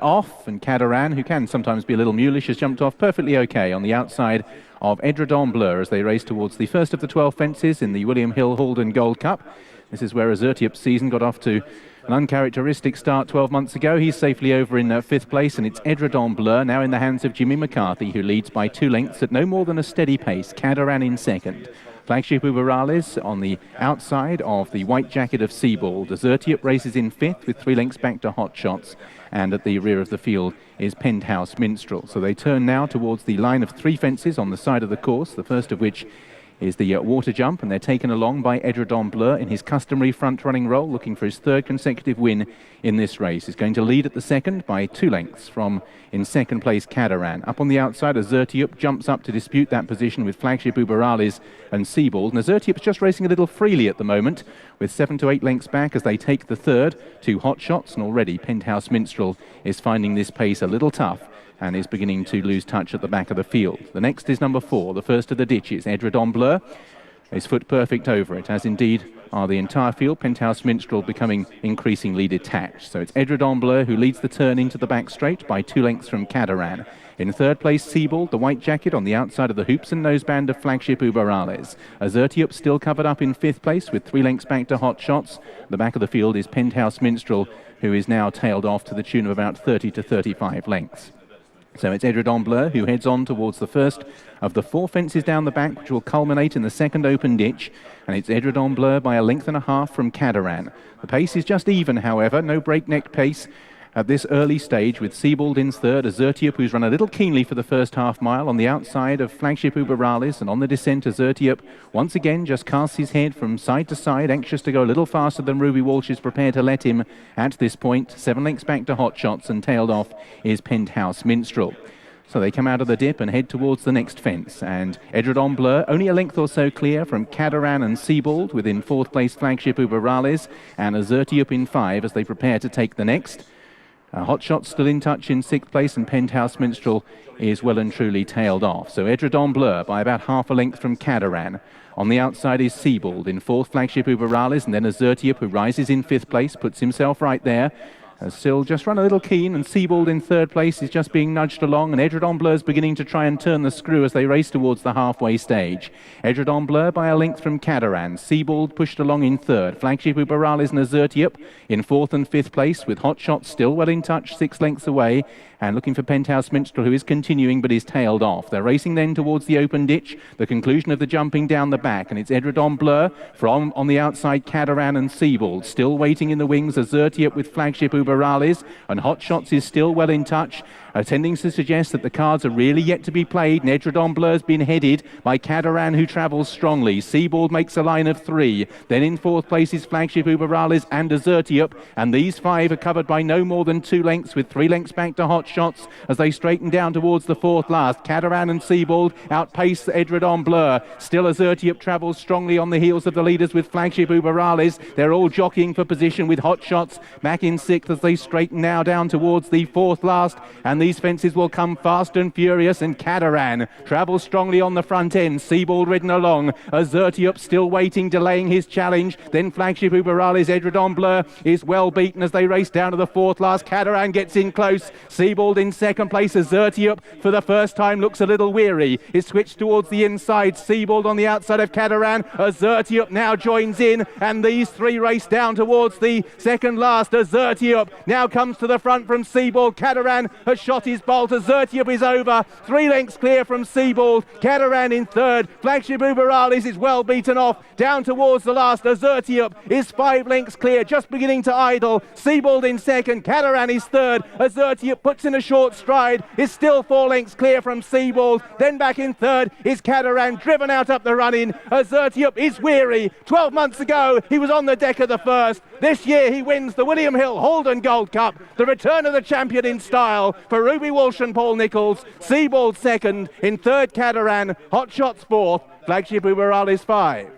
off, and Kadarann, who can sometimes be a little mulish, has jumped off perfectly okay on the outside of Edredon Bleu as they race towards the first of the 12 fences in the William Hill Haldon Gold Cup. This is where Azertyuiop's season got off to an uncharacteristic start 12 months ago. He's safely over in 5th place, and it's Edredon Bleu now in the hands of Jimmy McCarthy, who leads by 2 lengths at no more than a steady pace. Kadarann in 2nd. Flagship Uberalles on the outside of the white jacket of Seebald. Azertyuiop races in 5th with 3 lengths back to Hot Shots, and at the rear of the field is Penthouse Minstrel. So they turn now towards the line of 3 fences on the side of the course, the first of which is the water jump, and they're taken along by Edredon Bleu in his customary front-running role, looking for his 3rd consecutive win in this race. He's going to lead at the 2nd by 2 lengths from, in 2nd place, Kadarann. Up on the outside, Azertyuiop jumps up to dispute that position with Flagship Uberalles and Seebald. And Azertyuiop's just racing a little freely at the moment, with 7 to 8 lengths back as they take the 3rd to Hot Shots, and already Penthouse Minstrel is finding this pace a little tough and is beginning to lose touch at the back of the field. The next is number 4, the first of the ditches, Edredon Bleu. His foot perfect over it, as indeed are the entire field. Penthouse Minstrel becoming increasingly detached. So it's Edredon Bleu who leads the turn into the back straight by 2 lengths from Kadarann. In 3rd place, Seebald, the white jacket on the outside of the hoops and noseband of Flagship Uberalles. Azertyuiop still covered up in 5th place with 3 lengths back to Hot Shots. The back of the field is Penthouse Minstrel, who is now tailed off to the tune of about 30 to 35 lengths. So it's Edredon Bleu who heads on towards the first of the 4 fences down the back, which will culminate in the 2nd open ditch. And it's Edredon Bleu by 1.5 lengths from Kadarann. The pace is just even, however, no breakneck pace at this early stage, with Seebald in 3rd, Azertyuiop, who's run a little keenly for the first half mile on the outside of Flagship Uberalles, and on the descent, Azertyuiop once again just casts his head from side to side, anxious to go a little faster than Walsh is prepared to let him at this point. 7 lengths back to Hot Shots, and tailed off is Penthouse Minstrel. So they come out of the dip and head towards the next fence, and Edredon Bleu only a length or so clear from Kadarann and Seebald, within 4th place Flagship Uberalles, and Azertyuiop in 5 as they prepare to take the next. Hot Shots still in touch in 6th place, and Penthouse Minstrel is well and truly tailed off. So Edredon Bleu by about 1/2 length from Kadarann. On the outside is Seebald, in 4th Flagship Uberalles, and then Azertyuiop, who rises in 5th place, puts himself right there. Still just run a little keen, and Seebald in 3rd place is just being nudged along, and Edredon Bleu is beginning to try and turn the screw as they race towards the halfway stage. Edredon Bleu by 1 length from Kadarann. Seebald pushed along in 3rd. Flagship Uberalles and Azertyuiop in 4th and 5th place, with Hot Shots still well in touch, 6 lengths away, and looking for Penthouse Minstrel, who is continuing but is tailed off. They're racing then towards the open ditch, the conclusion of the jumping down the back, and it's Edredon Bleu from on the outside Kadarann and Seebald. Still waiting in the wings, Azertyuiop with Flagship Uberalles, and Hot Shots is still well in touch, tending to suggest that the cards are really yet to be played. Edredon Bleu has been headed by Kadarann, who travels strongly. Seebald makes a line of 3. Then in 4th place is Flagship Uberalles and Azertyuiop, and these 5 are covered by no more than 2 lengths, with 3 lengths back to Hot Shots as they straighten down towards the 4th last. Kadarann and Seebald outpace Edredon Bleu. Still Azertyuiop travels strongly on the heels of the leaders with Flagship Uberalles. They're all jockeying for position, with Hot Shots back in 6th as they straighten now down towards the 4th last, and these fences will come fast and furious, and Kadarann travels strongly on the front end. Seebald ridden along, Azertyuiop still waiting, delaying his challenge. Then Flagship Uberalles, Edredon Bleu is well beaten as they race down to the 4th last. Kadarann gets in close. Seebald in 2nd place. Azertyuiop for the first time looks a little weary. It's switched towards the inside. Seebald on the outside of Kadarann. Azertyuiop now joins in, and these 3 race down towards the 2nd last. Azertyuiop now comes to the front from Seebald. Kadarann has shot his bolt. Azertyuiop is over, 3 lengths clear from Seebald. Kadarann in 3rd. Flagship Uberalles is well beaten off down towards the last. Azertyuiop is 5 lengths clear, just beginning to idle. Seebald in 2nd. Kadarann is 3rd. Azertyuiop puts in a short stride, is still 4 lengths clear from Seebald. Then back in 3rd is Kadarann, driven out up the run-in. Azertyuiop is weary. 12 months ago he was on the deck of the first. This year he wins the William Hill Haldon Gold Cup, the return of the champion in style for Walsh and Paul Nicholls. Seebald 2nd, in 3rd Kadarann, Hot Shots 4th, Flagship Uberalles 5.